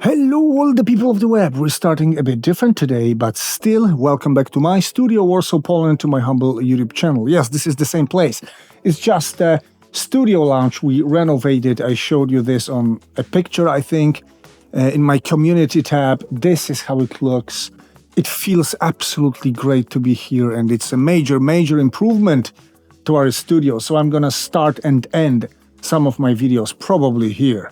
Hello all the people of the web, we're starting a bit different today, but still, welcome back to my studio, Warsaw, Poland, to my humble YouTube channel. Yes, this is the same place. It's just a studio lounge we renovated. I showed you this on a picture, I think, in my community tab. This is how it looks. It feels absolutely great to be here, and it's a major improvement to our studio. So I'm gonna start and end some of my videos probably here.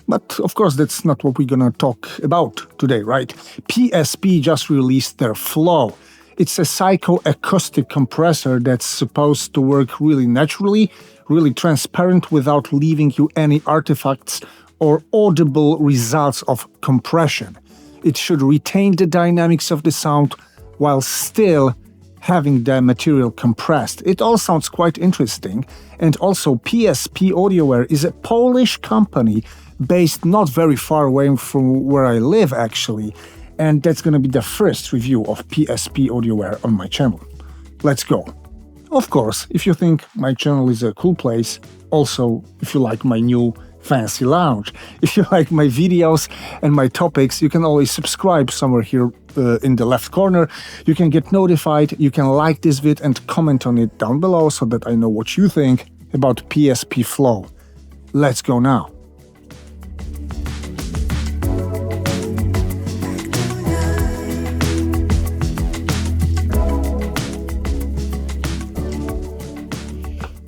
But of course, that's not what we're gonna talk about today, right? PSP just released their Flow. It's a psychoacoustic compressor that's supposed to work really naturally, really transparent without leaving you any artifacts or audible results of compression. It should retain the dynamics of the sound while still having the material compressed. It all sounds quite interesting. And also, PSP Audioware is a Polish company based not very far away from where I live, actually. And that's gonna be the first review of PSP Audioware on my channel. Let's go. Of course, if you think my channel is a cool place, also if you like my new fancy lounge, if you like my videos and my topics, you can always subscribe somewhere here in the left corner. You can get notified, you can like this vid and comment on it down below so that I know what you think about PSP Flow. Let's go now.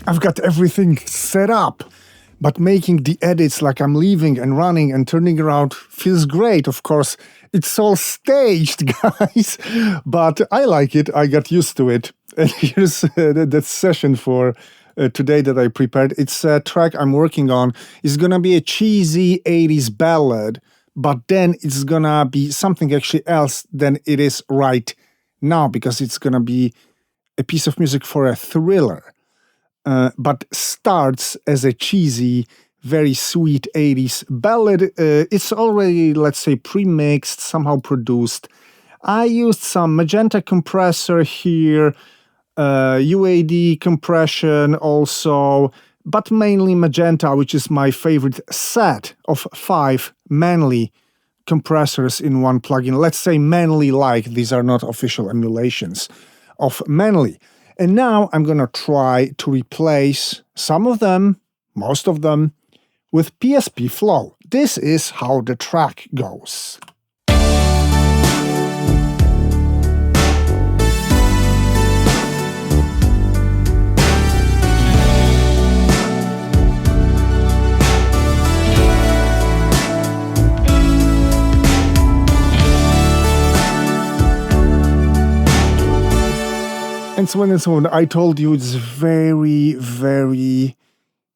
I've got everything set up, but making the edits like I'm leaving and running and turning around feels great. Of course, it's all staged, guys, but I like it. I got used to it. And here's that session for today that I prepared. It's a track I'm working on. It's gonna be a cheesy 80s ballad, but then it's gonna be something actually else than it is right now, because it's gonna be a piece of music for a thriller. But starts as a cheesy, very sweet 80s ballad. It's already, let's say, pre-mixed, somehow produced. I used some magenta compressor here, UAD compression also, but mainly magenta, which is my favorite set of 5 Manly compressors in one plugin. Let's say Manly-like, these are not official emulations of Manly. And now I'm gonna try to replace some of them, most of them, with PSP Flow. This is how the track goes. And so on. I told you it's very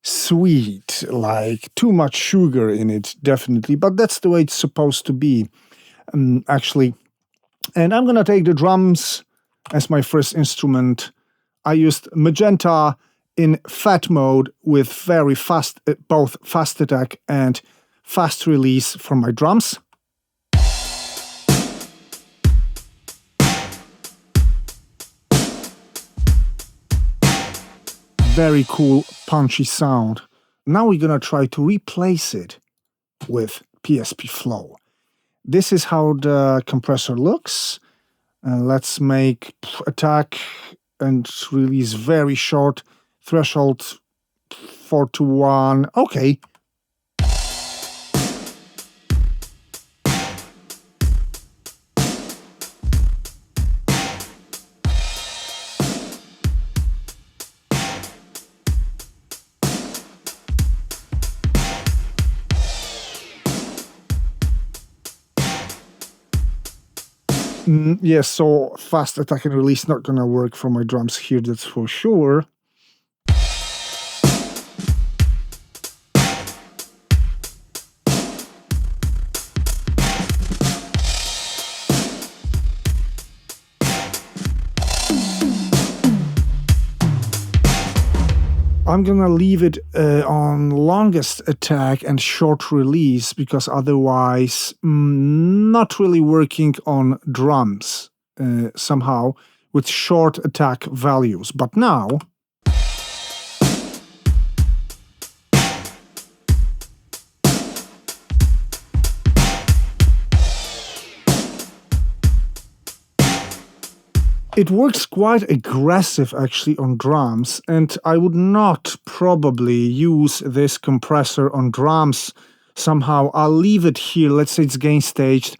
sweet, like too much sugar in it, definitely. But that's the way it's supposed to be, actually. And I'm gonna take the drums as my first instrument. I used magenta in fat mode with very fast, both fast attack and fast release for my drums. Very cool, punchy sound. Now we're gonna try to replace it with PSP Flow. This is how the compressor looks. Let's make attack and release very short. Threshold 4:1. Okay. Yes, so fast attack and release not gonna work for my drums here, that's for sure. I'm gonna leave it on longest attack and short release, because otherwise not really working on drums somehow with short attack values. But now It works quite aggressive actually on drums, and I would not probably use this compressor on drums somehow. I'll leave it here, let's say it's gain staged,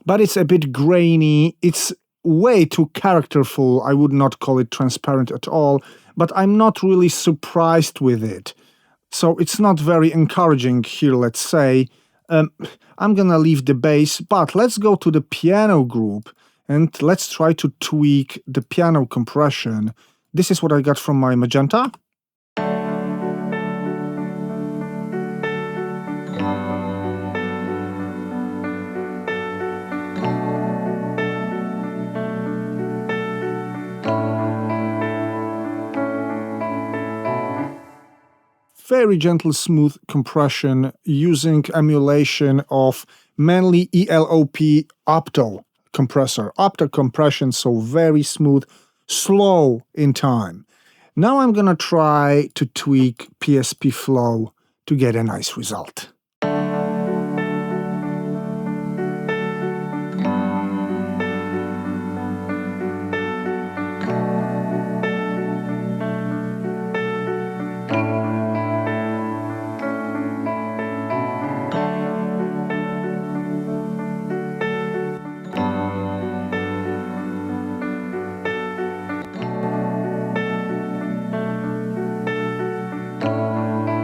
but it's a bit grainy, it's way too characterful. I would not call it transparent at all, but I'm not really surprised with it. So it's not very encouraging here, let's say. I'm gonna leave the bass, but let's go to the piano group and let's try to tweak the piano compression. This is what I got from my Magenta. Very gentle, smooth compression using emulation of mainly ELOP opto compressor. Opto compression, so very smooth, slow in time. Now I'm gonna try to tweak PSP Flow to get a nice result.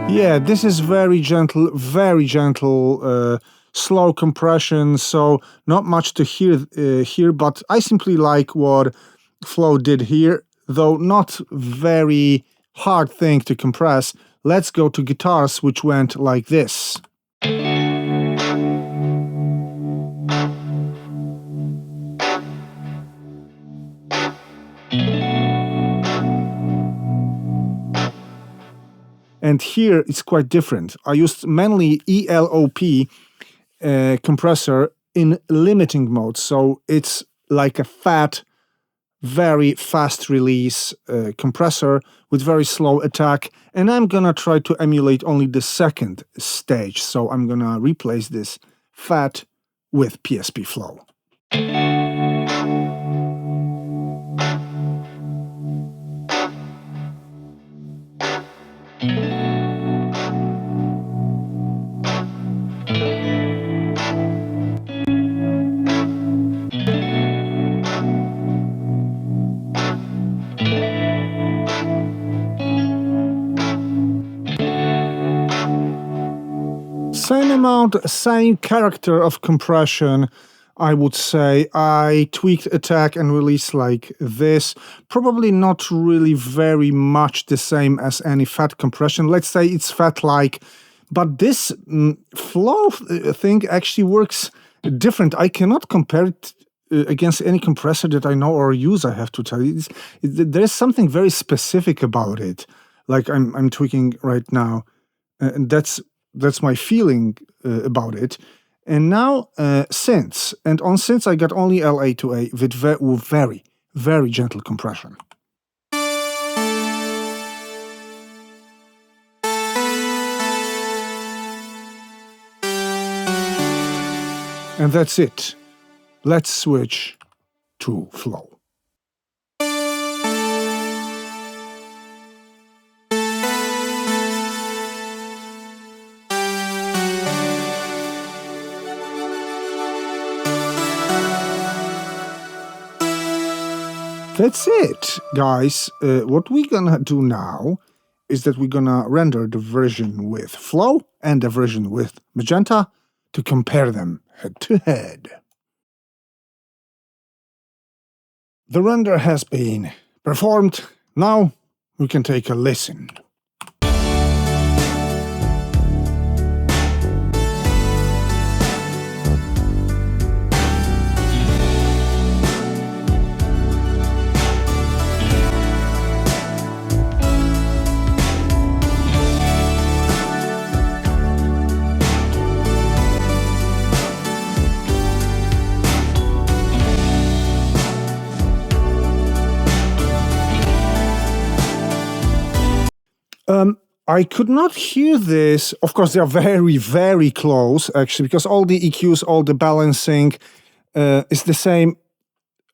Yeah, this is very gentle, slow compression, so not much to hear here, but I simply like what Flow did here, though not very hard thing to compress. Let's go to guitars, which went like this. And here it's quite different. I used mainly ELOP compressor in limiting mode, so it's like a fat, very fast release compressor with very slow attack, and I'm gonna try to emulate only the second stage, so I'm gonna replace this fat with PSP Flow. Same amount, same character of compression, I would say. I tweaked attack and release like this. Probably not really very much the same as any fat compression. Let's say it's fat-like, but this flow thing actually works different. I cannot compare it against any compressor that I know or use, I have to tell you. There's something very specific about it, like I'm tweaking right now, and that's my feeling about it. And now synths. And on synths I got only LA to A with very, very gentle compression. And that's it. Let's switch to Flow. That's it, guys. What we're gonna do now is that we're gonna render the version with Flow and the version with Magenta to compare them head to head. The render has been performed. Now we can take a listen. I could not hear this. Of course, they are very, very close, actually, because all the EQs, all the balancing is the same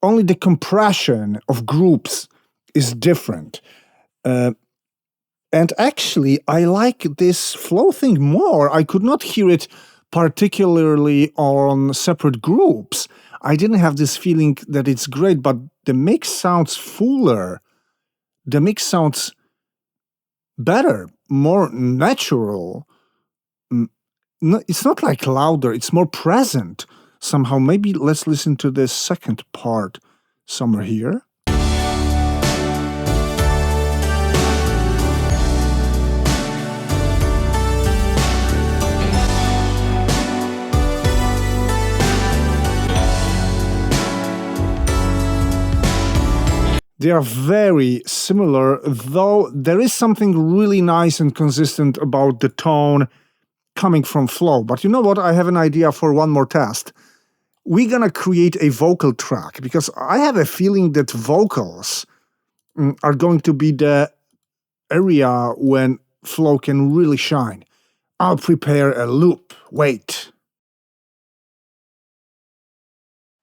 only the compression of groups is different. And actually, I like this flow thing more. I could not hear it particularly on separate groups. I didn't have this feeling that it's great, but the mix sounds fuller. The mix sounds better, more natural. No, it's not like louder, it's more present somehow. Maybe let's listen to the second part somewhere here. They are very similar, though there is something really nice and consistent about the tone coming from Flow. But you know what? I have an idea for one more test. We're gonna create a vocal track, because I have a feeling that vocals are going to be the area when Flow can really shine. I'll prepare a loop. Wait.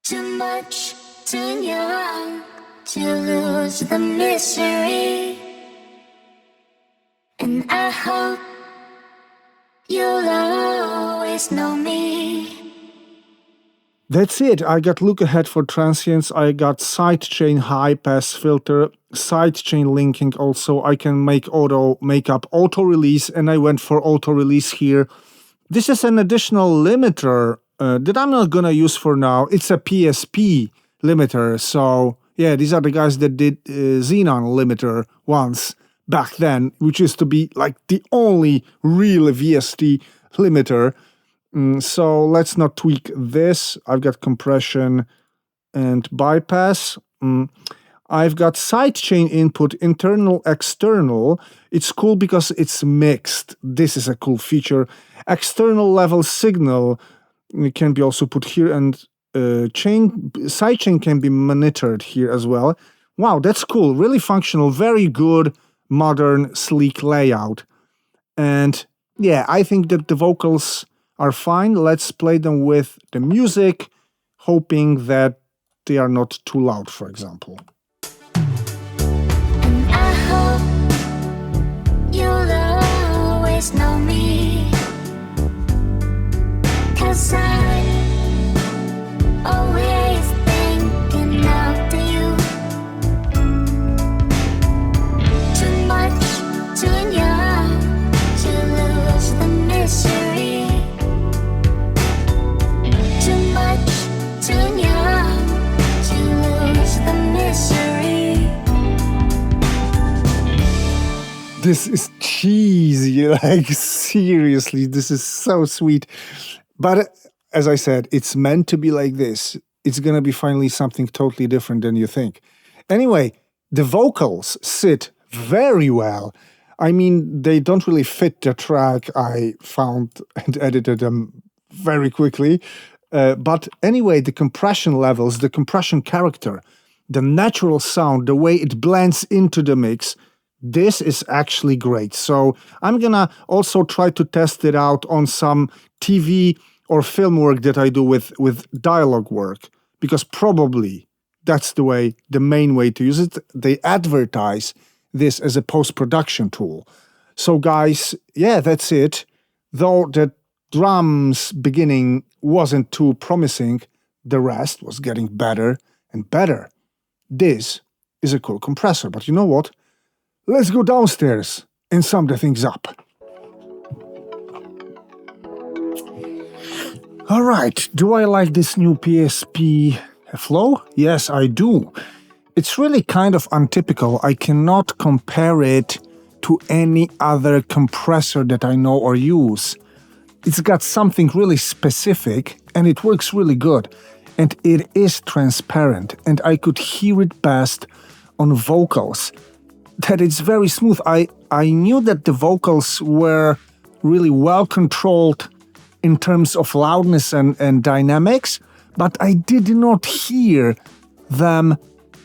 Too much, too young to lose the mystery, and I hope you'll always know me. That's it. I got look ahead for transients. I got sidechain high pass filter, sidechain linking also. I can make up auto release, and I went for auto release here. This is an additional limiter that I'm not gonna use for now. It's a PSP limiter, so yeah, these are the guys that did Xenon limiter once back then, which used to be like the only real VST limiter. So let's not tweak this. I've got compression and bypass. I've got sidechain input, internal, external. It's cool because it's mixed. This is a cool feature. External level signal can be also put here, and sidechain can be monitored here as well. Wow, that's cool. Really functional. Very good, modern, sleek layout. And yeah, I think that the vocals are fine. Let's play them with the music, hoping that they are not too loud, for example. And I hope you'll always know me, 'cause I'm always thinking after you. Too much, too young to lose the mystery. Too much, too young to lose the mystery. This is cheesy, like seriously, this is so sweet. But as I said, it's meant to be like this. It's gonna be finally something totally different than you think. Anyway, the vocals sit very well. I mean, they don't really fit the track. I found and edited them very quickly. But anyway, the compression levels, the compression character, the natural sound, the way it blends into the mix, this is actually great. So I'm gonna also try to test it out on some TV or film work that I do with dialogue work, because probably that's the main way to use it. They advertise this as a post-production tool. So guys, yeah, that's it. Though the drums beginning wasn't too promising, the rest was getting better and better. This is a cool compressor, but you know what? Let's go downstairs and sum the things up. All right, do I like this new PSP Flow? Yes, I do. It's really kind of untypical. I cannot compare it to any other compressor that I know or use. It's got something really specific, and it works really good. And it is transparent, and I could hear it best on vocals. That it's very smooth. I knew that the vocals were really well controlled in terms of loudness and dynamics, but I did not hear them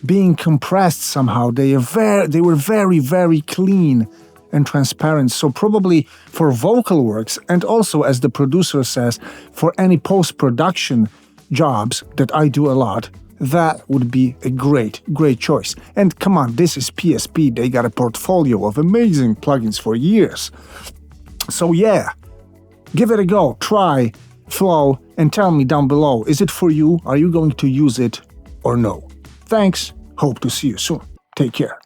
being compressed somehow. They were very, very clean and transparent. So probably for vocal works, and also, as the producer says, for any post-production jobs that I do a lot, that would be a great choice. And come on, this is PSP. They got a portfolio of amazing plugins for years. So yeah, give it a go. Try Flow and tell me down below, is it for you? Are you going to use it or no? Thanks. Hope to see you soon. Take care.